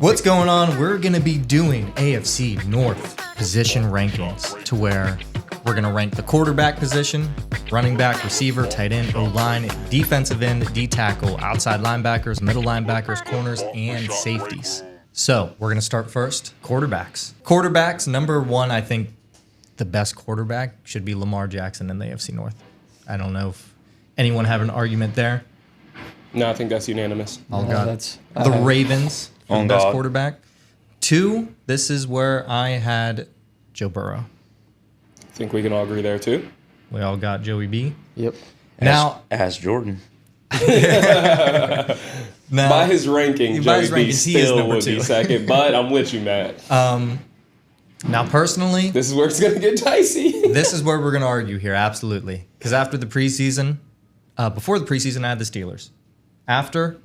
What's going on? We're going to be doing AFC North position rankings to where we're going to rank the quarterback position, running back, receiver, tight end, O-line, defensive end, D-tackle, outside linebackers, middle linebackers, corners, and safeties. So we're going to start first. Quarterbacks. Quarterbacks, number one, I think the best quarterback should be Lamar Jackson in the AFC North. I don't know if anyone have an argument there. No, I think that's unanimous. The Ravens, the best quarterback. 2, this is where I had Joe Burrow. I think we can all agree there, too. We all got Joey B. Yep. Now, ask Jordan. Now, by his ranking, Joey B still would be second, but I'm with you, Matt. Now, personally, this is where it's going to get dicey. This is where we're going to argue here, absolutely. Because after the preseason, before the preseason, I had the Steelers. After,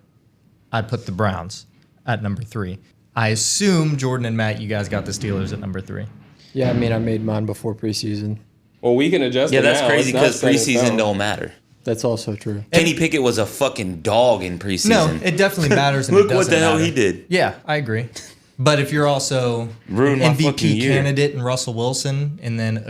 I put the Browns at number 3. I assume, Jordan and Matt, you guys got the Steelers at number 3. Yeah, I mean, I made mine before preseason. Well, we can adjust it now. Yeah, that's crazy because preseason don't matter. That's also true. Kenny Pickett was a fucking dog in preseason. No, it definitely matters. And Look what the hell he did. Yeah, I agree. But if you're also Ruined my fucking MVP year. candidate in Russell Wilson and then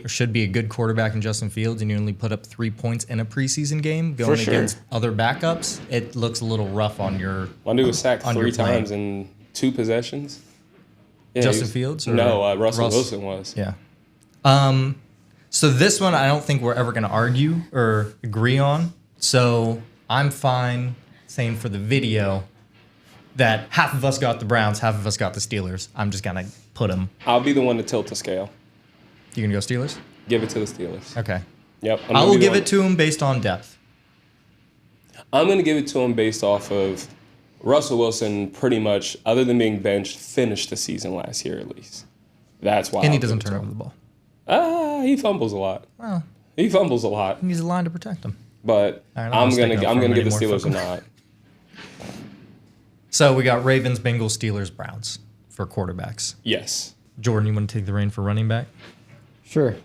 should be a good quarterback in Justin Fields and you only put up 3 points in a preseason game going against other backups, it looks a little rough on your One dude was sacked 3 times in 2 possessions. Yeah, Justin Fields? Or no, Russell Wilson was. Yeah. So this one I don't think we're ever going to argue or agree on. So I'm fine saying for the video that half of us got the Browns, half of us got the Steelers. I'm just going to put them. I'll be the one to tilt the scale. You going to go Steelers? Give it to the Steelers. Okay. Yep. I will give it to them based on depth. I'm going to give it to him based off of Russell Wilson pretty much, other than being benched, finished the season last year at least. That's why. And he doesn't turn over the ball. He fumbles a lot. Well, he fumbles a lot. He needs a line to protect him. But I'm gonna give the Steelers a nod. So we got Ravens, Bengals, Steelers, Browns for quarterbacks. Yes. Jordan, you want to take the reign for running back? Sure.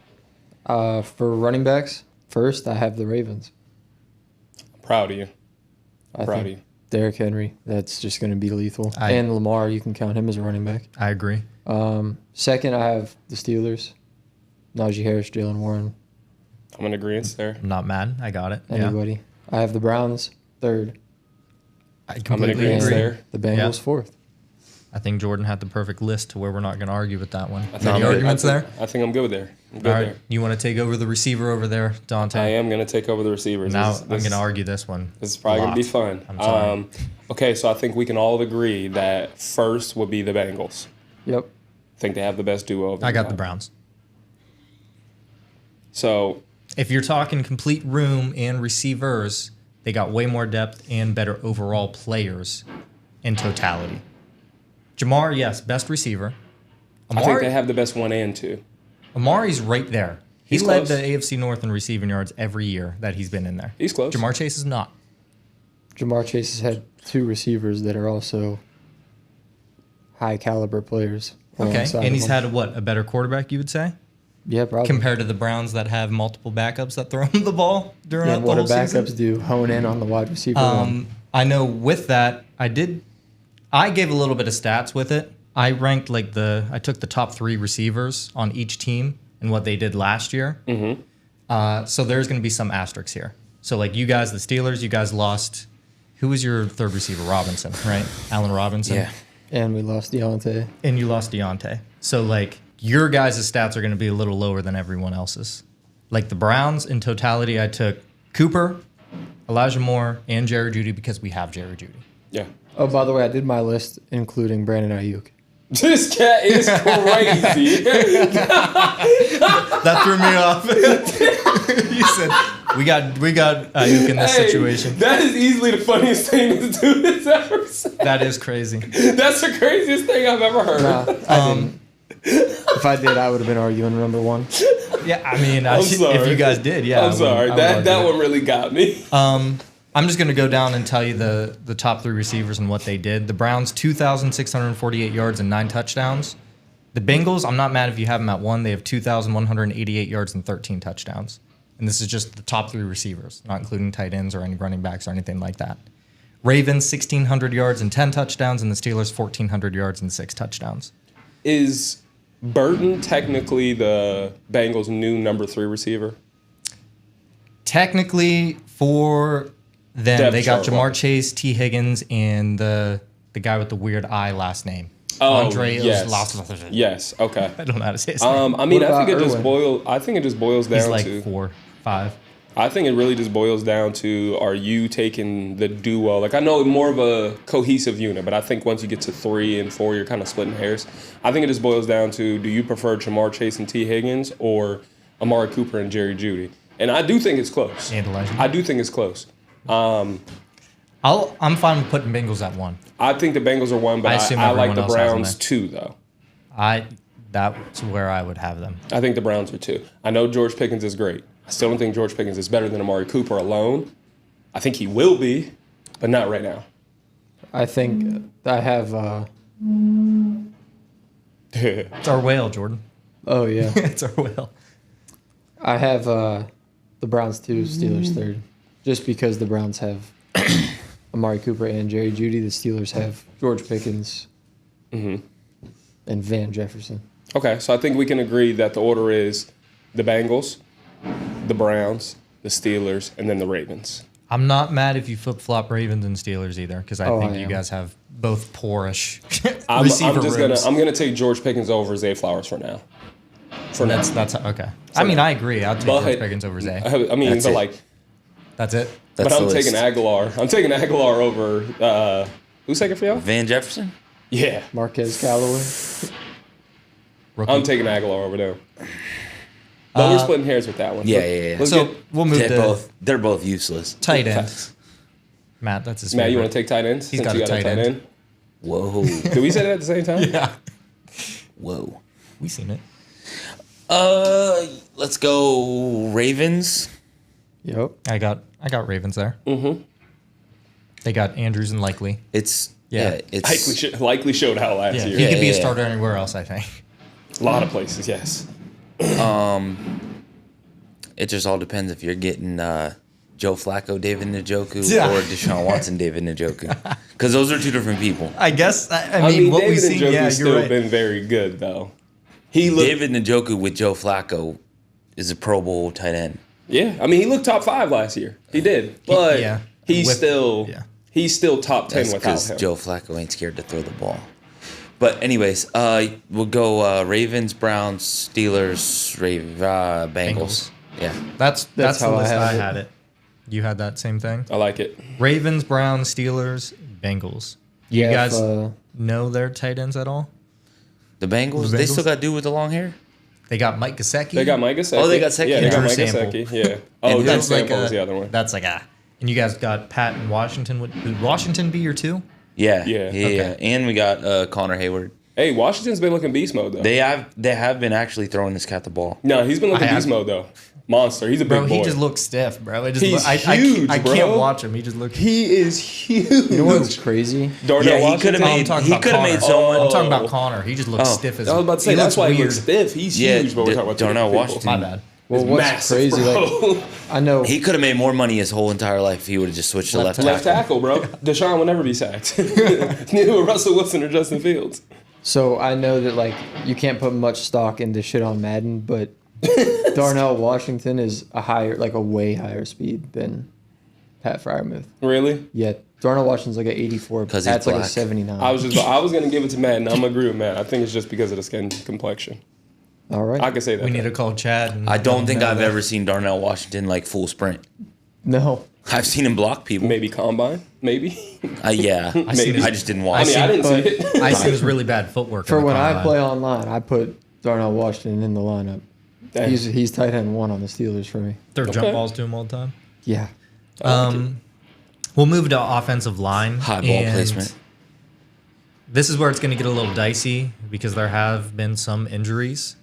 For running backs, first I have the Ravens. Proud of you. I think Derrick Henry, that's just going to be lethal. And Lamar, you can count him as a running back. I agree. Second, I have the Steelers. Najee Harris, Jalen Warren. I'm in agreement there. I'm not mad. I got it. Anybody. Yeah. I have the Browns third. I completely agree. There. The Bengals fourth. I think Jordan had the perfect list to where we're not going to argue with that one. Any arguments there? I think I'm good there. There. You want to take over the receiver over there, Dontea? I am going to take over the receivers. Now I'm going to argue this one. This is probably going to be fun. I'm sorry. Okay, so I think we can all agree that first would be the Bengals. Yep. I think they have the best duo. I got the Browns. So if you're talking complete room and receivers, they got way more depth and better overall players in totality. Jamar, yes, best receiver. I think they have the best 1 and 2. Amari's right there. He He's led close. the AFC North in receiving yards every year that he's been in there. He's close. Jamar Chase is not. Jamar Chase has had 2 receivers that are also high caliber players. Okay, and he's had a better quarterback, you would say? Yeah, probably. Compared to the Browns that have multiple backups that throw him the ball during the whole season. What do backups do? Hone in on the wide receiver room. I know with that, I gave a little bit of stats with it. I ranked I took the top 3 receivers on each team and what they did last year. Mm-hmm. So there's going to be some asterisks here. So you guys, the Steelers, you guys lost. Who was your third receiver? Robinson, right? Allen Robinson. Yeah. And we lost Deontay. And you lost Deontay. So your guys' stats are going to be a little lower than everyone else's. The Browns, in totality, I took Cooper, Elijah Moore, and Jerry Jeudy because we have Jerry Jeudy. Yeah. Oh, by the way, I did my list including Brandon Ayuk. This cat is crazy. That threw me off. You said we got Ayuk in this situation. That is easily the funniest thing this dude has ever said. That is crazy. That's the craziest thing I've ever heard. Nah, I didn't. If I did, I would have been arguing number 1. Yeah, I mean, if you guys did, yeah. I'm sorry. That one really got me. I'm just going to go down and tell you the top 3 receivers and what they did. The Browns, 2,648 yards and 9 touchdowns. The Bengals, I'm not mad if you have them at 1. They have 2,188 yards and 13 touchdowns. And this is just the top 3 receivers, not including tight ends or any running backs or anything like that. Ravens 1,600 yards and 10 touchdowns, and the Steelers 1,400 yards and 6 touchdowns. Is Burton technically the Bengals' new number 3 receiver? Technically, for them, Depth they got chart, Jamar what? Chase, T. Higgins, and the guy with the weird I last name. Oh, Andre yes. Yes. Okay. I don't know how to say his name. I mean, What I think about it just boils down He's like to 4, 5. I think it really just boils down to, are you taking the duo? Like, I know more of a cohesive unit, but I think once you get to 3 and 4, you're kind of splitting hairs. I think it just boils down to, do you prefer Jamar Chase and T. Higgins or Amari Cooper and Jerry Jeudy? And I do think it's close. And Elijah. I do think it's close. I'm fine with putting Bengals at 1. I think the Bengals are 1, but I assume I like everyone the else has them Browns there. 2, though. That's where I would have them. I think the Browns are 2. I know George Pickens is great. I still don't think George Pickens is better than Amari Cooper alone. I think he will be, but not right now. I think I have. It's our whale, Jordan. Oh yeah, It's our whale. I have the Browns 2, Steelers 3rd, just because the Browns have Amari Cooper and Jerry Jeudy. The Steelers have George Pickens and Van Jefferson. Okay, so I think we can agree that the order is the Bengals, the Browns, the Steelers, and then the Ravens. I'm not mad if you flip-flop Ravens and Steelers either, because I think I you am. guys have both poorish I'm receiver just rooms. gonna take George Pickens over Zay Flowers for now. For now. That's okay. I mean, I agree. I'll take But- George Pickens over Zay. I mean, That's but it. like, That's it. That's but I'm the taking list. Aguilar. I'm taking Aguilar over. Who's second for y'all? Van Jefferson? Yeah, Marquez Callaway. Rookie. I'm taking Aguilar over them. But we're splitting hairs with that one. Yeah. Let's So get we'll move They're to both useless. tight end. facts. Matt, that's his Matt, you favorite. want to take tight ends? He's Since got you a tight end. Whoa. Did we say that at the same time? Yeah. Whoa. We seen it. Let's go Ravens. Yep. I got Ravens there. Mm-hmm. They got Andrews and Likely. It's Yeah. it's Likely showed out last Yeah, year. he could be a yeah. starter anywhere else, I think. A lot of places, yes. it just all depends if you're getting Joe Flacco, David Njoku, Yeah. or Deshaun Watson, David Njoku, because those are two different people. I guess. I I mean, mean, what David we've seen. Njoku's Yeah, still you're right. been very good, though. He looked, David Njoku with Joe Flacco is a Pro Bowl tight end. yeah. I mean, he looked top 5 last year. He did, but yeah. he's With- still yeah. he's still top 10 That's without because him. Joe Flacco ain't scared to throw the ball. But anyways, we'll go Ravens, Browns, Steelers, Bengals. Bengals. Yeah. That's That's the how I list have I it. had it. You had that same thing. I like it. Ravens, Browns, Steelers, Bengals. You Yeah, guys if, know their tight ends at all? The Bengals, The they Bengals? still got dude with the long hair? They got Mike Gesicki. They got Mike Gesicki. Oh, they got Gesicki. Yeah, they got Drew Mike Sample. Gesicki. Yeah. Oh, And Drew That's like Sample was the other a. one. That's like a. And you guys got Pat and Washington. Would Washington be your 2? Yeah. Yeah. Yeah. And we got Connor Hayward. Hey, Washington's been looking beast mode though. They have been actually throwing this cat the ball. No, he's been looking I beast have- mode though. Monster. He's a big Bro, boy. he just looks stiff, bro. It just He's I huge, I bro. can't watch him. He just looks. He is huge. You know what's crazy? Darnell Yeah, he could Washington? have I'm made talking he about could have Connor. made someone. I'm talking about Connor. He just looks Oh. stiff as. I was about to say he that's why looks he weird. looks stiff. He's Yeah, huge, but we're talking about two Darnell different people. Washington. My bad. Well, He's what's massive, crazy? bro. Like, I know. He could have made more money his whole entire life if he would have just switched to left Left tackle. Left tackle, bro. Deshaun will never be sacked. Neither will Russell Wilson or Justin Fields. So I know that like you can't put much stock into shit on Madden, but Darnell Washington is a way higher speed than Pat Fryermuth. Really? Yet Darnell Washington's like an 84. 'Cause he's Pat's like a black. 79. I was gonna give it to Matt, and I'm gonna agree with Matt. I think it's just because of the skin complexion. All right. I can say that. We need to call Chad. And I don't think know I've that. ever seen Darnell Washington like full sprint. No. I've seen him block people. Maybe combine. Maybe. Yeah. I seen his- just didn't I watch. mean, I didn't see it. I see his really bad footwork. For in the when I combine. play online, I put Darnell Washington in the lineup. Dang. He's tight end 1 on the Steelers for me. throw jump Okay. balls to him all the time. Yeah. I like it. We'll move to offensive line. High ball and placement. This is where it's going to get a little dicey because there have been some injuries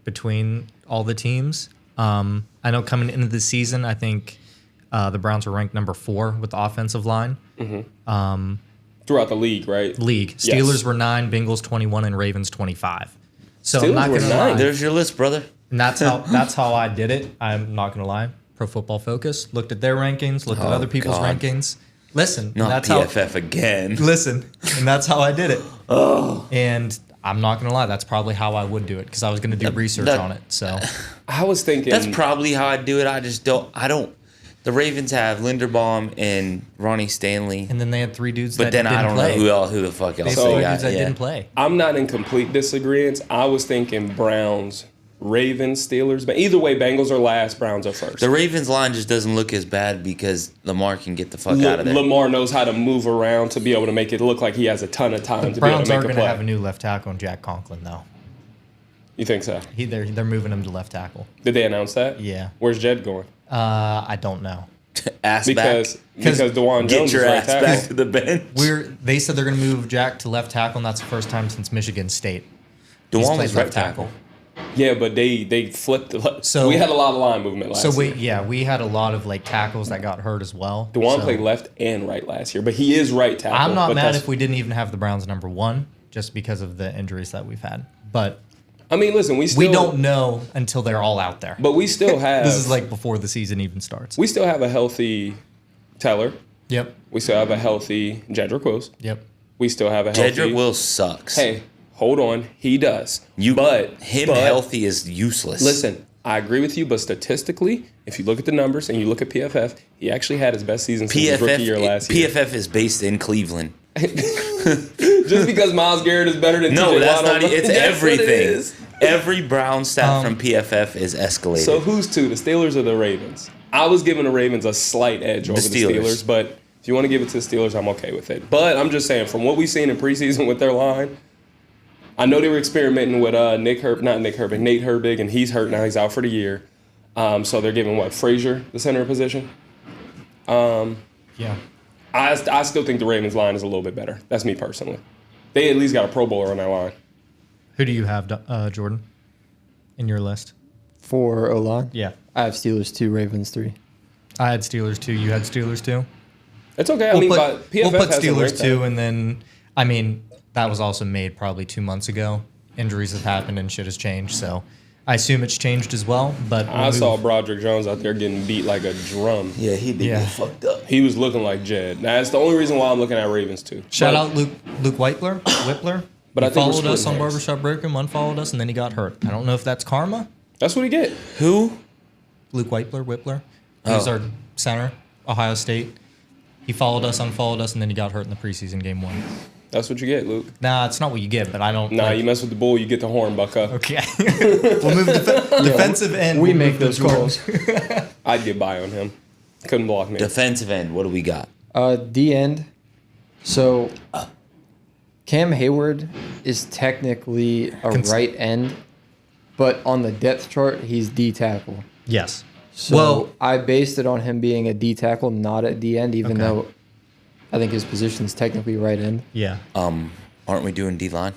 between all the teams. I know coming into the season, I think the Browns were ranked number 4 with the offensive line. Throughout the league, right? League. Yes. Steelers were 9, Bengals 21, and Ravens 25. So I'm Steelers not were going to 9. lie. There's your list, brother. And that's how I did it. I'm not going to lie. Pro Football Focus looked at their rankings, looked at Oh, other people's God. rankings. Listen, Not that's PFF again. Listen, and that's how I did it. Oh. And I'm not going to lie, that's probably how I would do it because I was going to do research on it. So I was thinking That's probably how I do it. I don't. The Ravens have Linderbaum and Ronnie Stanley. and then they had 3 dudes But that then didn't I don't play. know who the fuck They else had they 3 got. dudes that Yeah. didn't play. I'm not in complete disagreement. I was thinking Browns, Ravens, Steelers, but either way, Bengals are last, Browns are first. The Ravens line just doesn't look as bad because Lamar can get the fuck out of there. Lamar knows how to move around to be able to make it look like he has a ton of time to be able Browns to are make a going to play. have a new left tackle in Jack Conklin, though. You think so? They're moving him to left tackle. Did they announce that? Yeah. Where's Jed going? I don't know. Ass Because back. DeJuan Get Jones your is right ass tackle. back to the bench. They said they're going to move Jack to left tackle, and that's the first time since Michigan State. He's DeJuan played was right tackle. Yeah, but they flipped. So- we had a lot of line movement last So year. we had a lot of like tackles that got hurt as well. DeJuan So played left and right last year, but he is right tackle. I'm not but mad that's- if we didn't even have the Browns number 1 just because of the injuries that we've had. But I mean, listen, we don't know until they're all out there. But we still have. This is like before the season even starts. We still have a healthy Teller. Yep. We still have a healthy Jedrick Wills. Yep. We still have a healthy. Jedrick Wills sucks. Hey, hold on, he does. But But healthy is useless. Listen, I agree with you, but statistically, if you look at the numbers and you look at PFF, he actually had his best season since his rookie year last year. PFF is based in Cleveland. Just because Myles Garrett is better than No, TJ that's Watt not. on- It's That's what it everything. is. Every Brown stat from PFF is escalated. So who's two, the Steelers or the Ravens? I was giving the Ravens a slight edge over the Steelers, but if you want to give it to the Steelers, I'm okay with it. But I'm just saying, from what we've seen in preseason with their line, I know they were experimenting with Nate Herbig, and he's hurt now. He's out for the year. So they're giving, Frazier the center position? Yeah. I still think the Ravens line is a little bit better. That's me personally. They at least got a Pro Bowler on their line. Who do you have, Jordan, in your list? For O-line? Yeah. I have Steelers 2, Ravens 3. I had Steelers 2. You had Steelers 2? It's okay. We'll but PFF put has them Steelers ranked 2, high. and then, I mean, that was also made probably 2 months ago. Injuries have happened and shit has changed, so I assume it's changed as well. But I saw Broderick Jones out there getting beat like a drum. yeah, he did Yeah. get fucked up. He was looking like Jed. That's the only reason why I'm looking at Ravens too. Shout But out Luke Whippler. But he I think we're followed us splitting on hairs. Barbershop Breakum, unfollowed us, and then he got hurt. I don't know if that's karma. That's what he get. Who? Luke Whippler. He was our center, Ohio State. He followed us, unfollowed us, and then he got hurt in the preseason game 1. That's what you get, Luke. Nah, it's not what you get, but I don't. Nah, like, you mess with the bull, you get the horn, Bucka. Okay. We'll move defensive end. We We'll make move to those Jordan. calls. I'd get by on him. Couldn't block me. Defensive end. What do we got? D end. So Cam Hayward is technically a right end, but on the depth chart, he's D tackle. Yes. So Well- I based it on him being a D tackle, not at D end, even Okay. though I think his position is technically right end. Yeah. Aren't we doing D line?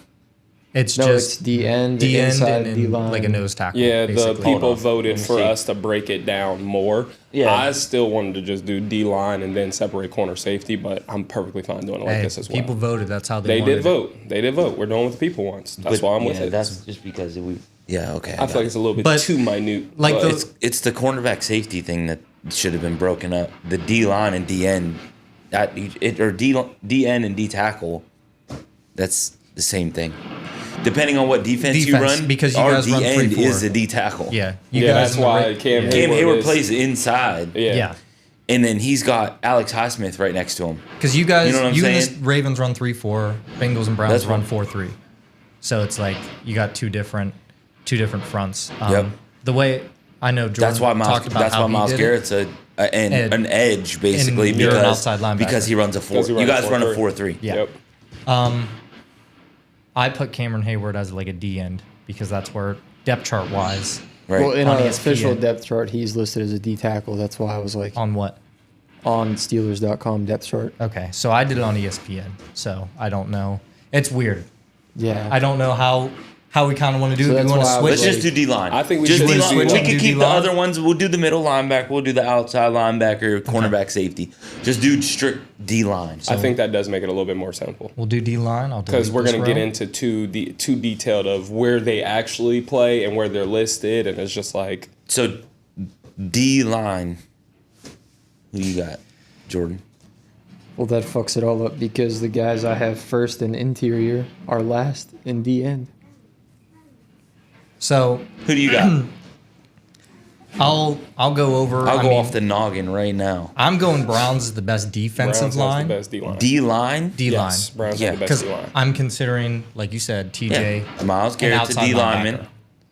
It's No, it's just D end, D end inside and D line. like a nose tackle. Yeah, the basically. people on. voted Let me for see. us to break it down more. Yeah. I still wanted to just do D line and then separate corner safety, but I'm perfectly fine doing it like Hey, this as well. people voted. That's how They wanted did it. vote. They did vote. We're doing what the people wants. That's why I'm with it. That's just because we. Yeah. Okay. I feel like it's a little bit But, too minute. like, but It's the cornerback safety thing that should have been broken up. The D line and D end, or D end and D tackle. That's the same thing. Depending on what defense you Defense, run, because you our guys D run end 3-4. is the D tackle. Yeah. You yeah, guys that's in the why right- Cam yeah. Cam Hayward is- plays inside, Yeah. and then he's got Alex Highsmith right next to him. Because you guys, You know what I'm and the saying? Ravens run 3-4, Bengals and Browns That's run what- 4-3. So it's like you got two different fronts. Yep. The way I know Jordan That's why talked about That's how why he Myles did it. Garrett's an edge basically And you're an because outside linebacker. because he runs a 4. Because he You runs a guys run a 4-3. 4-3. Yeah. Yep. I put Cameron Hayward as like a D end because that's where depth chart wise Right. Well, in On our ESPN. official depth chart, he's listed as a D tackle. That's why I was like on what? on Steelers.com depth chart. Okay, so I did it on ESPN. So I don't know. It's weird. Yeah. I don't know how we kind of want to do So it. that's We want to why I switch. was Let's it. just do D line. I think we just should D-line. just switch We it. can Do keep the D-line? other ones. We'll do the middle linebacker. We'll do the outside linebacker, cornerback, safety. Just do strict D line. I think that does make it a little bit more simple. We'll do D line. I'll Because we're going going to get into too detailed of where they actually play and where they're listed, and it's just like So D line. Who you got, Jordan? Well, that fucks it all up because the guys I have first in interior are last in D end. So Who do you got? I'll go over. I'll go off the noggin right now. I'm going Browns is the best defensive Browns has line. the best D-line. D-line? D-line. Yes, Browns Yeah, have the best Because D-line. I'm considering, like you said, TJ. Yeah. Miles an Garrett's a outside D-lineman. linebacker,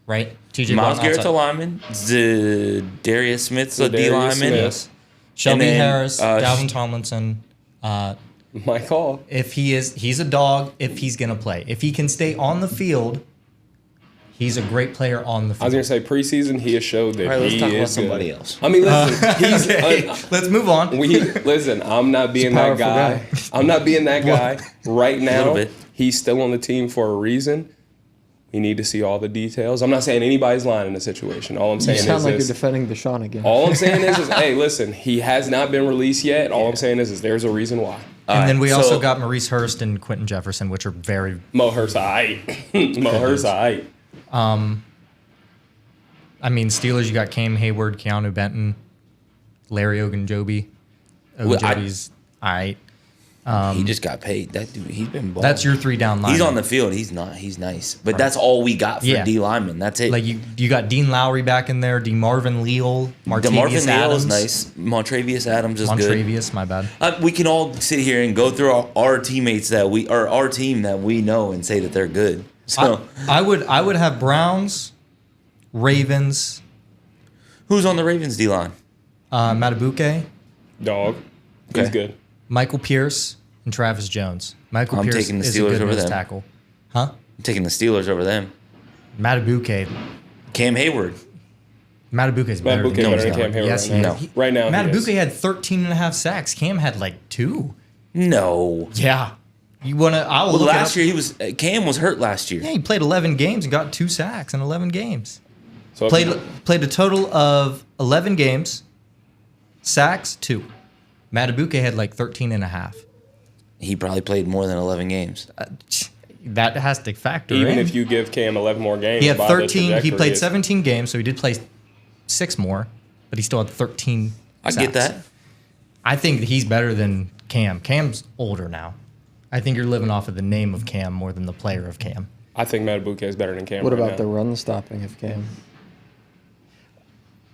right? TJ Miles Watt, Garrett's a outside. lineman. Darius Smith's a Darius D-lineman. Smith. Yes. Shelby then, Harris, uh, Dalvin Tomlinson. My call. If he's a dog. If he's gonna play, if he can stay on the field, he's a great player on the I was field. gonna say preseason he has showed that All right, let's he talk about is somebody good. else. I mean, listen, he's Okay, let's move on. listen. I'm not being that powerful guy. guy. I'm not being that guy right now. Little bit. He's still on the team for a reason. We need to see all the details. I'm not saying anybody's lying in the situation. All I'm You saying sound is like this. you're defending Deshaun again. All I'm saying is, hey, listen, he has not been released yet. All I'm saying is there's a reason why. And then we so- also got Maurice Hurst and Quentin Jefferson, which are very. Mo Hurst, aight. Mo Hurst, aight. I mean, Steelers. You got Cam Hayward, Keanu Benton, Larry Ogunjobi. Well, Ogunjobi's alright. He just got paid. That dude, he's been balling. That's your 3 down line. He's on the field. He's not. He's nice. But that's all we got for Yeah. D linemen. That's it. Like you got Dean Lowry back in there, DeMarvin Leal, DeMarvin Martavius Leal Adams, is nice. Montrevious Adams is good. Montravius, my bad. We can all sit here and go through our teammates that we or our team that we know and say that they're good. So I would have Browns, Ravens, who's on the Ravens D line? Matabuke, Dog. He's Okay. good. Michael Pierce, and Travis Jones. Michael I'm Pierce taking the is a Steelers good over nose them. tackle. Huh? I'm taking the Steelers over them. Matabuke. Cam Hayward. Matabuke's better Matabuke than better than Cam Cam Hayward Yes, right he now. is. No. Right now, he Matabuke is. had 13 and a half sacks. Cam had like 2. No. Yeah. You want to? I will Well, look it last up. year he was Cam was hurt last year. Yeah, he played 11 games and got 2 sacks in 11 games. So if Played a total of 11 games, sacks 2. Matabuke had like 13 and a half. He probably played more than 11 games. That has to factor even in. if you give Cam 11 more games, He had by the 13. He trajectory, played it's- 17 games, so he did play 6 more, but he still had 13. I sacks. get that. I think that he's better than Cam. Cam's older now. I think you're living off of the name of Cam more than the player of Cam. I think Matabuke is better than Cam. What right about now. the run stopping of Cam?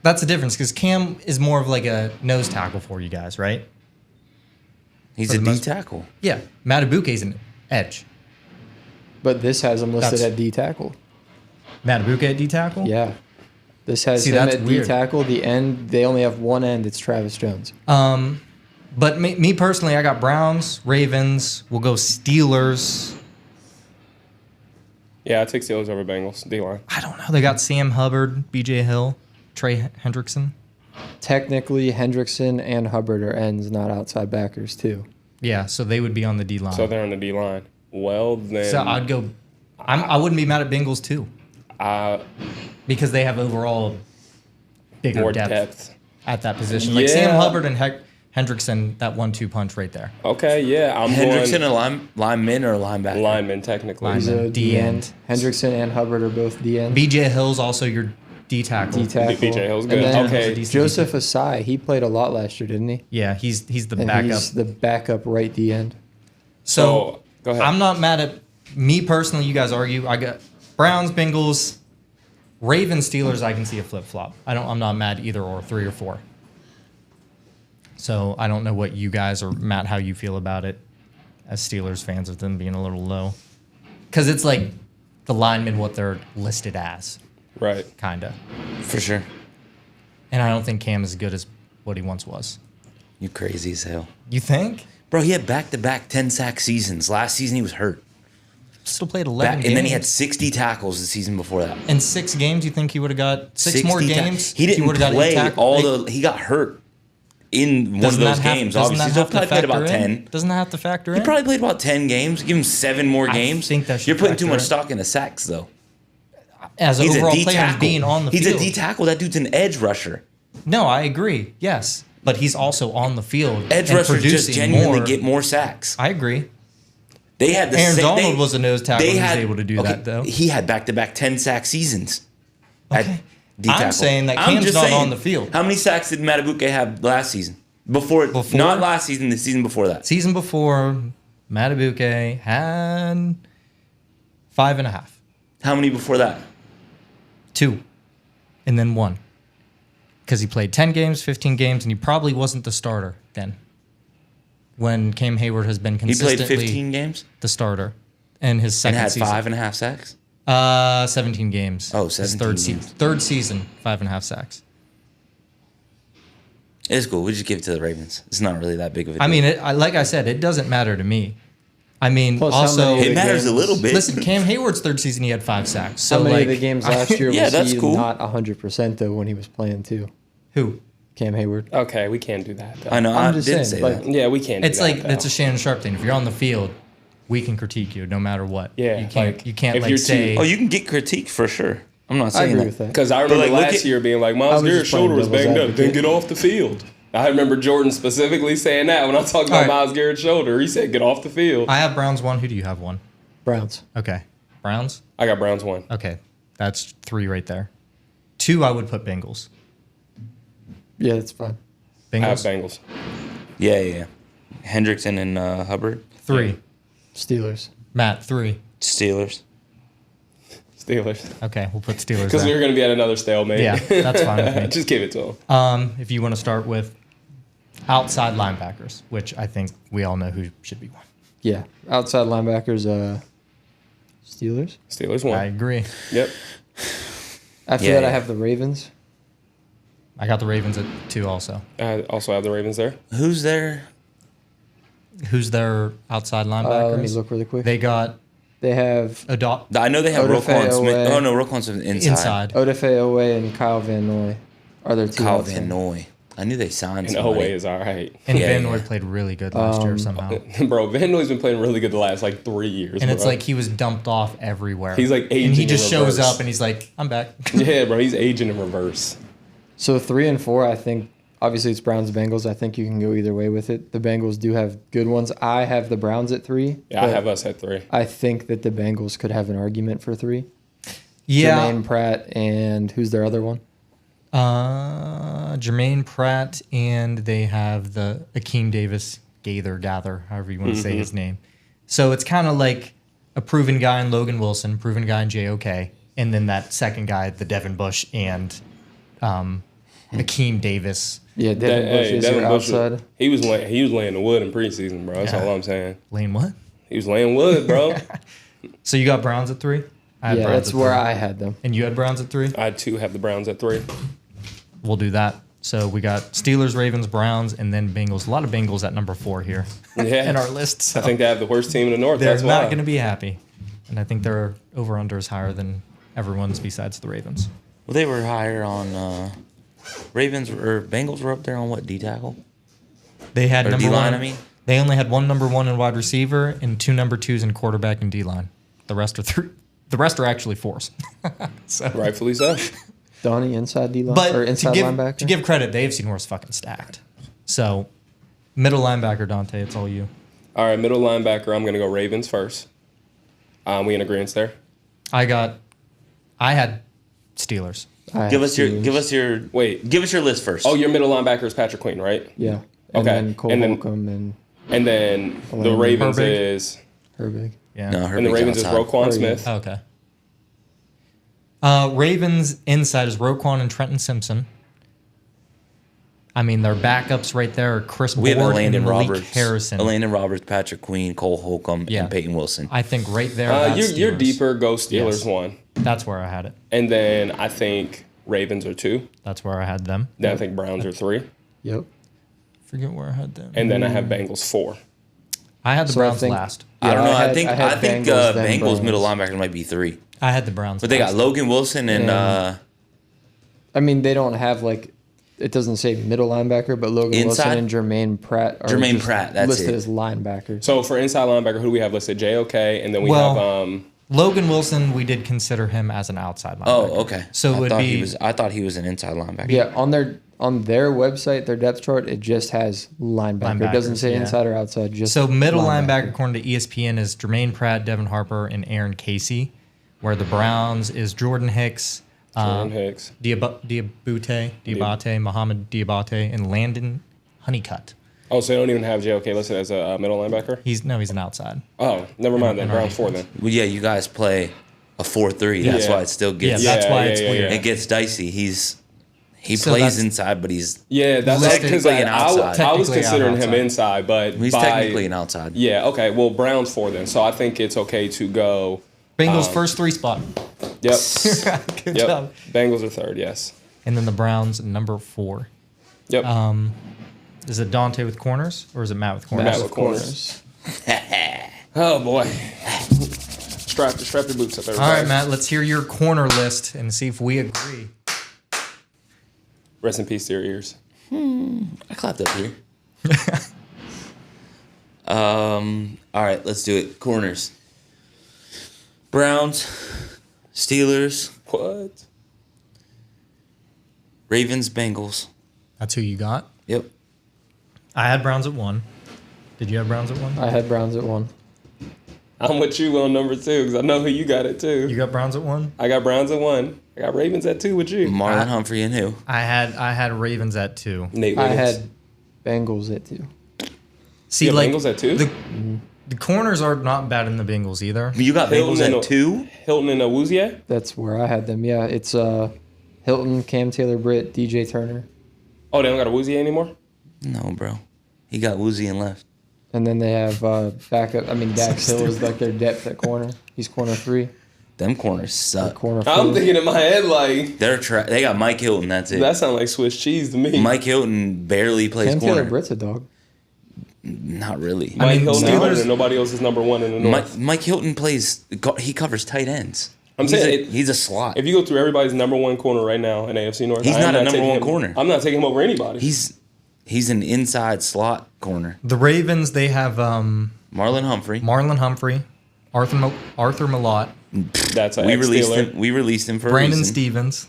That's the difference because Cam is more of like a nose tackle for you guys, right? He's For a the D most- tackle. Yeah. Matabuke's an edge. But this has him listed That's- at D tackle. Matabuke at D tackle? Yeah. This has See, him that's at weird. D tackle. The end, they only have one end. It's Travis Jones. But me personally, I got Browns, Ravens. We'll go Steelers. Yeah, I take Steelers over Bengals. D-line. I don't know. They got Sam Hubbard, B.J. Hill, Trey Hendrickson. Technically, Hendrickson and Hubbard are ends, not outside backers, too. Yeah, so they would be on the D line. So they're on the D-line. Well, then. So I'd go. I wouldn't be mad at Bengals too because they have overall bigger more depth, depth. at that position. Like Sam Yeah. Hubbard and Hendrickson, that 1-2 punch right there. Okay, yeah. I'm Hendrickson going a lineman or a linebacker? lineman, technically. He's Lineman. a D D end. end. Hendrickson and Hubbard are both D end. B.J. Hill's also your D tackle. D tackle. BJ Hill's And good. then Okay. Decent Joseph Asai, he played a lot last year, didn't he? Yeah, he's the And backup. he's the backup right D end. So go ahead. I'm not mad at me personally. You guys argue. I got Browns, Bengals, Ravens, Steelers. I can see a flip flop. I'm not mad either or 3 or 4. So I don't know what you guys or Matt how you feel about it as Steelers fans with them being a little low, because it's like the linemen what they're listed as, Right. kinda. For sure. And I don't think Cam is as good as what he once was. You crazy as hell. You think? Bro, he had back-to-back 10-sack seasons. Last season he was hurt. Still played 11 games. And then he had 60 tackles the season before that. in 6 games. You think he would have got 6 60 more ta- games? He didn't would've got 8 play tackles. He got hurt in one of Doesn't those that have- games, doesn't obviously. that So have he to probably played about factor in? 10. Doesn't that have to factor He in? probably played about 10 games. Give him 7 more I games. think that should You're putting too factor much in. stock into sacks, though. As an He's overall a D player, tackle. being on the He's field. a D tackle. That dude's an edge rusher. No, I agree. Yes, but he's also on the field. Edge and rushers just producing genuinely more. get more sacks. I agree. They had the Aaron same. Donald was a nose tackle. They He was had able to do that, though. He had back-to-back 10-sack seasons. at Okay. D I'm tackle. saying that I'm Cam's just not saying, on the field. How many sacks did Matabuke have last season? Before, Before? not last season, the season before that. Season before, Matabuke had 5.5. How many before that? 2. And then 1. Because he played 10 games, 15 games, and he probably wasn't the starter then. When Cam Hayward has been He consistently played 15 games the starter. And his and second had season. 5.5 sacks. 17 games. Oh, His 17 games. Third season, 5.5 sacks. It's cool. We just give it to the Ravens. It's not really that big of a deal. I mean, like I said, it doesn't matter to me. I mean, Plus, how also, many it matters a little bit. listen, Cam Hayward's third season, he had 5 sacks. So, How many like, of the games last year Yeah, was that's he cool. not 100% though when he was playing too? who? Cam Hayward. Okay, we can't do that. Though. I know. I'm I just did saying, say like- that. Yeah, we can't. It's do like that, it's though. a Shannon Sharp thing. If you're on the field, we can critique you no matter what. Yeah, you can't. like, You can't if like you're say. Oh, you can get critique for sure. I'm not I saying agree that. with that. Because I remember like, look last at- year being like, I Miles was Garrett's just playing shoulder was devil's banged up. advocate. Didn't get off the field. I remember Jordan specifically saying that when I talked about All right. Miles Garrett's shoulder. He said, get off the field. I have Browns 1. Who do you have 1? Browns. Okay, Browns. I got Browns 1. Okay, that's 3 right there. 2, I would put Bengals. Yeah, that's fine. I have Bengals. Bengals. Yeah. Hendrickson and Hubbard. 3. Steelers. Matt 3. Steelers. Steelers. Okay, we'll put Steelers. Because we there. were going to be at another stalemate. Yeah, that's fine with me. Just give it to him. If you want to start with outside linebackers, which I think we all know who should be 1. Yeah. Outside linebackers, Steelers. Steelers 1. I agree. Yep. After Yeah, that, yeah. I have the Ravens. I got the Ravens at 2 also. I also have the Ravens there. Who's there? Who's their outside linebackers? Let me look really quick. They got They have I know they have Odafe Roquan Smith. Oweh. Oh, no, Roquan Smith inside. Odafe Owe and Kyle Van Noy are their two. Kyle outside. Van Noy. I knew they signed And somebody. Oweh is all right. and Yeah, Van yeah. Noy played really good last year somehow. Bro, Van Noy's been playing really good the last, 3 years, And bro. it's like he was dumped off everywhere. He's, like, and he aging just in shows reverse. up and he's like, "I'm back." Yeah, bro, he's aging in reverse. So 3 and 4, I think. Obviously, it's Browns Bengals. I think you can go either way with it. The Bengals do have good ones. I have the Browns at 3. Yeah, I but have us at 3. I think that the Bengals could have an argument for 3. Yeah, Jermaine Pratt and who's their other one? Jermaine Pratt, and they have the Akeem Davis Gather, however you want to say his name. So it's kind of like a proven guy in Logan Wilson, proven guy in JOK, and then that second guy, the Devin Bush and Akeem Davis. Yeah, Devin Bush is your outside. He was laying the wood in preseason, bro. That's all I'm saying. Lane what? He was laying wood, bro. So you got Browns at 3? I had Yeah, Browns that's at where 3. I had them. And you had Browns at 3? I too have the Browns at 3. We'll do that. So we got Steelers, Ravens, Browns, and then Bengals. A lot of Bengals at number 4 here Yeah. in our list. So I think they have the worst team in the North. they're That's not why. going to be happy. And I think their over-under is higher than everyone's besides the Ravens. Well, they were higher on Ravens or Bengals were up there on what, D tackle? They had Or number D-line, 1. I mean? They only had 1 number 1 in wide receiver and 2 number 2s in quarterback and D-line. The rest are 3. The rest are actually 4s. So. Rightfully so. Donnie inside D line But or inside to linebacker. give credit, the AFC North's fucking stacked. So, middle linebacker, Dontea, it's all you. All right, middle linebacker, I'm going to go Ravens first. We in agreement there? I had Steelers. I Give have us your Steelers. give us your list first. Oh, your middle linebacker is Patrick Queen, right? Yeah. And Okay. then Cole And then- Holcomb and And then the Herbig. Ravens is Herbig. Yeah. No, and the Herbig's Ravens outside. is Roquan Herbig. Smith. Okay. Ravens inside is Roquan and Trenton Simpson. I mean, their backups right there are Chris We have Board and Landon Malik Roberts, Harrison. Landon Roberts, Patrick Queen, Cole Holcomb, Yeah. and Peyton Wilson. I think right there. That's You're Steelers. deeper. Go Steelers Yes. 1. That's where I had it. And then I think Ravens are 2. That's where I had them. Then I think Browns are 3. Yep. Forget where I had them. And then I have Bengals 4. I had the So I Browns think- last. I don't know. I I had- think I had Bengals, Bengals, then Bengals middle Browns. linebacker might be 3. I had the Browns. But they got last. Logan Wilson and And- I mean, they don't have it doesn't say middle linebacker, but Logan Inside? Wilson and Jermaine Pratt are Jermaine just Pratt, that's listed it. as linebackers. So for inside linebacker, who do we have listed? JOK, and then we Well, have Logan Wilson, we did consider him as an outside linebacker. Oh, okay. So it would be I thought he was an inside linebacker. Yeah, on their website, their depth chart, it just has linebacker. It doesn't Linebackers, say yeah. inside or outside. Just so middle linebacker according to ESPN is Jermaine Pratt, Devin Harper, and Aaron Casey. Where the Browns is Jordan Hicks, Jordan Hicks. Diabate, Mohamed Diabate, and Landon Honeycutt. Oh, so they don't even have JOK listed as a middle linebacker? He's an outside. Oh, never mind then. In our Browns 4 defense. then. Well, yeah, you guys play a 4-3. That's Yeah. why it still gets. Yeah, that's why it's yeah, yeah. weird. It gets dicey. He So plays that's- inside, but he's Yeah, that's Listed because technically an I was outside. considering him Technically inside, but technically an outside. Yeah, okay. Well, Browns 4 then. So I think it's okay to go. Bengals first 3 spot. Yep. Good Yep. job. Bengals are 3rd, yes. And then the Browns number 4. Yep. Is it Dontea with corners or is it Matt with corners? Matt with corners. Oh, boy. Strap your boots up, everybody. All right, Matt. Let's hear your corner list and see if we agree. Rest in peace to your ears. I clapped up here. All right, let's do it. Corners. Browns, Steelers, What? Ravens, Bengals. That's who you got. Yep. I had Browns at 1. Did you have Browns at 1? I had Browns at 1. I'm with you on number 2 because I know who you got at 2. You got Browns at 1. I got Browns at 1. I got Ravens at 2 with you. Marlon Humphrey and who? I had Ravens at 2. Nate I Wiggins. had Bengals at 2. See, You have like Bengals at 2? the corners are not bad in the Bengals either. You got Bengals Hilton at and- 2? Hilton and Awuzie? That's where I had them. Yeah, it's Hilton, Cam Taylor-Britt, DJ Turner. Oh, they don't got Awuzie anymore? No, bro. He got Woozy and left. And then they have backup. I mean, Dax Hill is like their depth at corner. He's corner 3. Them corners suck. Corner 4. I'm thinking in my head, like, They got Mike Hilton. That's it. that sounds like Swiss cheese to me. Mike Hilton barely plays Cam corner. Taylor-Britt's a dog. Not really. Mike mean, Hilton Steelers- and nobody else is number 1 in the North. Mike Hilton plays. He covers tight ends. I'm saying he's a slot. If you go through everybody's number 1 corner right now in AFC North, He's I am not a number taking 1 him- corner. I'm not taking him over anybody. He's an inside slot corner. The Ravens, they have Marlon Humphrey. Marlon Humphrey, Arthur Malott, That's an We ex-Steeler. released him for a Brandon reason. Stevens,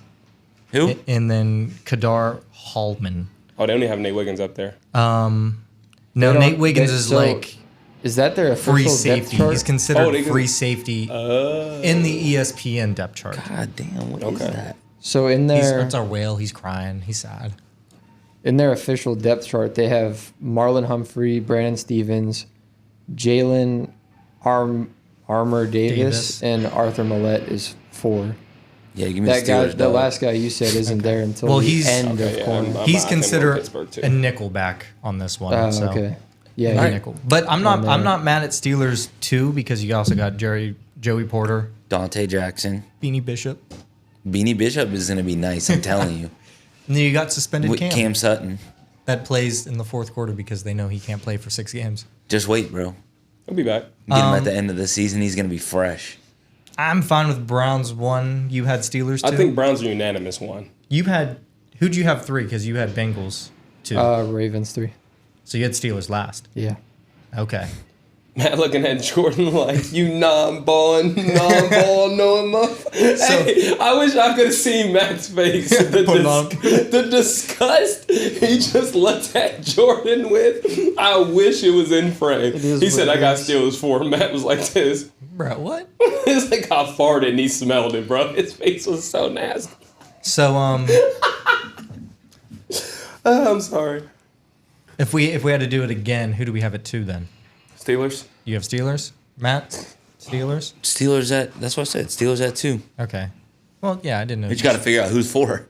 Who? and then Kadar Hallman. Oh, they only have Nate Wiggins up there. No, They don't- Nate Wiggins they- is so like Is that their official free depth safety. chart? He's considered Oh, they can- free safety in the ESPN depth chart. God damn! What is Okay. that? So in That's their our whale. He's crying. He's sad. official depth chart, they have Marlon Humphrey, Brandon Stevens, Jalen Armour Davis, Davis. and Arthur Millette is 4. Yeah, give me That the guy, Steelers. the dog. last guy you said, isn't there until Well, the he's- end Okay, of yeah, corner. I'm- He's I think considered Pittsburgh, too. a nickelback on this one. Oh, so. okay. Yeah. He's a he- nickel. But I'm not. Oh, I'm man. not mad at Steelers too because you also got Joey Porter, Dante Jackson, Beanie Bishop, Beanie Bishop is gonna be nice. I'm telling you. and then you got suspended With Cam Sutton. that plays in the fourth quarter because they know he can't play for 6 games. Just wait, bro. He'll be back. Get him at the end of the season. He's gonna be fresh. I'm fine with Browns 1. You had Steelers 2. I think Browns are unanimous 1. you had. Who'd you have 3? Because you had Bengals 2. Ravens 3. So you had Steelers last. Yeah. Okay. Matt looking at Jordan like, you non-ball knowing muff. Hey, I wish I could have seen Matt's face. The disgust he just looked at Jordan with. I wish it was in frame. is He said, what I it got is. Steelers 4. Matt was like this. Bro, what? It's like I farted and he smelled it, bro. His face was so nasty. So I'm sorry. if we had to do it again, who do we have at 2 then? Steelers? You have Steelers, Matt. Steelers. Steelers at. That's what I said. Steelers at 2. Okay. Well, yeah, I didn't know. We just got to figure out who's 4,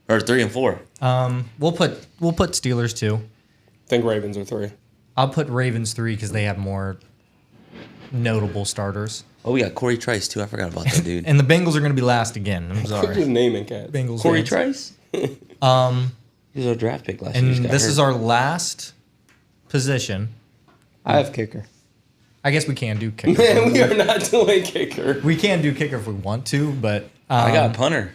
or 3 and 4. We'll put Steelers 2. I think Ravens are 3. I'll put Ravens 3 because they have more notable starters. Oh, we got Corey Trice too. I forgot about that dude. And the Bengals are going to be last again. I'm Just sorry. naming cats. Bengals. Corey fans. Trice. He was our draft pick last year. And Just got this hurt. is our last position. I have kicker. I guess we can do kicker. Man, we are not doing kicker. We can do kicker if we want to, but I got punter.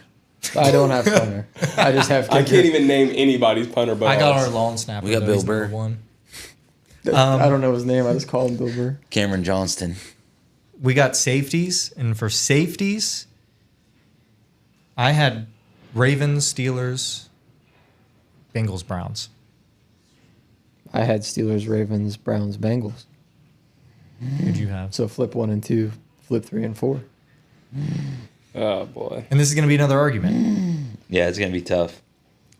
I don't have punter. I just have kicker. I can't even name anybody's punter, but I got our long snapper. We got though. Bill He's number Burr. 1. I don't know his name. I just call him Bill Burr. Cameron Johnston. We got safeties, and for safeties, I had Ravens, Steelers, Bengals, Browns. I had Steelers, Ravens, Browns, Bengals. Who'd you have? So flip 1 and 2, flip 3 and 4. Oh, boy. And this is going to be another argument. Yeah, it's gonna be tough.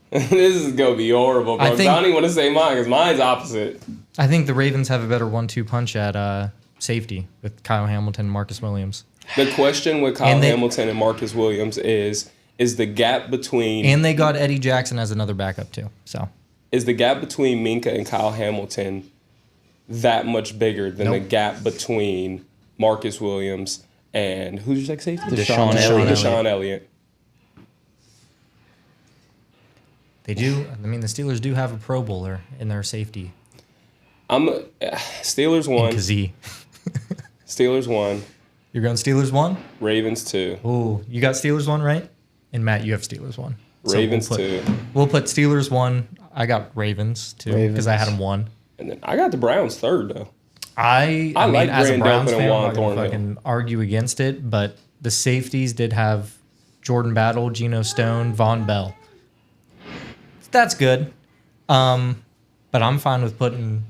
This is gonna be horrible, bro. I don't even want to say mine because mine's opposite. I think the Ravens have a better 1-2 punch at safety with Kyle Hamilton and Marcus Williams. The question with Kyle Hamilton and Marcus Williams is the gap between... And they got Eddie Jackson as another backup, too. So is the gap between Minka and Kyle Hamilton that much bigger than the gap between Marcus Williams and... Who's your safety? Deshaun Elliott. They do. I mean, the Steelers do have a Pro Bowler in their safety. Steelers 1. Kazee. Steelers 1. You're going Steelers 1? Ravens 2. Ooh, you got Steelers 1, right? And Matt, you have Steelers 1. Ravens 2. We'll put Steelers 1. I got Ravens 2 because I had them 1. And then I got the Browns 3rd, though. I mean, like as a Browns fan, I'm Juan not going to Thornhill. fucking argue against it, but the safeties did have Jordan Battle, Geno Stone, Von Bell. That's good. But I'm fine with putting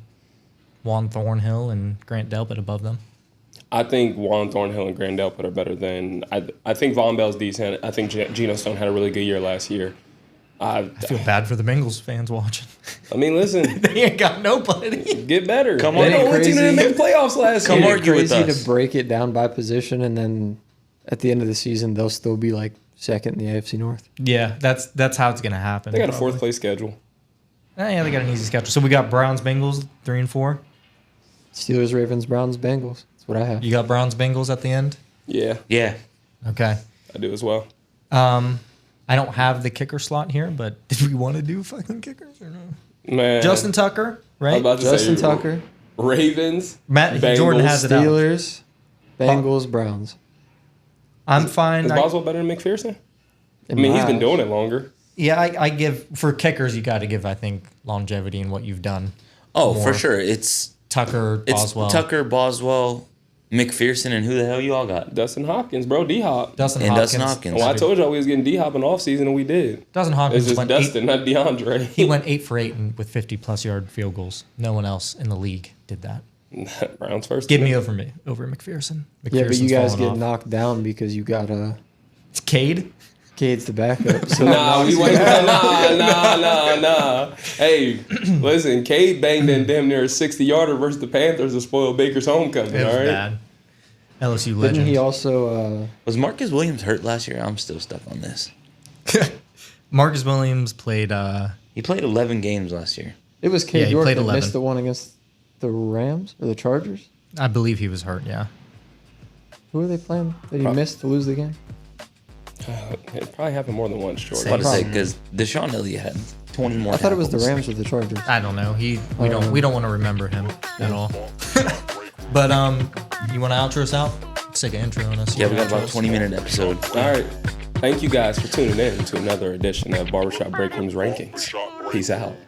Juan Thornhill and Grant Delpit above them. I think Juan Thornhill and Grant Delpit are better than... I think Von Bell's decent. I think Geno Stone had a really good year last year. I feel bad for the Bengals fans watching. I mean, listen. They ain't got nobody. Get better. Come on, they don't team to make the playoffs last year. Come argue with crazy us. to break it down by position, and then at the end of the season, they'll still be like second in the AFC North. Yeah, that's how it's going to happen. They got a 4th place schedule. Yeah, they got an easy schedule. So we got Browns, Bengals, 3 and 4. Steelers, Ravens, Browns, Bengals. That's what I have. You got Browns, Bengals at the end? Yeah, Okay. I do as well. I don't have the kicker slot here, but did we want to do fucking kickers or no? Man. Justin Tucker, I right? was about to Justin say, Tucker, Ravens, Matt Bengals, Jordan has it out. Steelers, Bengals, Browns. I'm fine. Is Boswell better than McPherson? I In mean, my he's been eyes. doing it longer. Yeah, I give for kickers. You got to give, I think, longevity in what you've done. Oh, More. for sure. It's Boswell, Tucker, Boswell, McPherson, and who the hell you all got? Dustin Hopkins, bro. D-Hop. Dustin And Hopkins. Dustin Hopkins. Well, I told y'all we was getting D-Hop in the offseason, and we did. Dustin It's Hopkins just went Dustin, 8, not DeAndre. he went 8 for 8 with 50+ yard field goals. No one else in the league did that. Browns first. Give me over McPherson. Yeah, but you McPherson's guys falling get off. knocked down because you got It's Cade. Cade's the backup. So Nah, we wait. Nah. Hey, listen, Cade banged in damn near a 60-yarder versus the Panthers to spoil Baker's homecoming, It was all right? bad. LSU Didn't legend. he also? Was Marcus Williams hurt last year? I'm still stuck on this. Marcus Williams played. He played 11 games last year. It was Yeah, Cade he York played that 11. missed the one against the Rams or the Chargers. I believe he was hurt. Yeah. Who were they playing? That he missed to lose the game? It probably happened more than once, I was Jordan. about to say, because Deshaun Elliott had 20 more I thought it was the tackles. Rams or the Chargers. I don't know. We don't want to remember him at all. But you want to outro us out? Let's take an intro on us. Yeah, we got about a 20-minute episode. All right. Thank you guys for tuning in to another edition of Barbershop Break Room's Rankings. Peace out.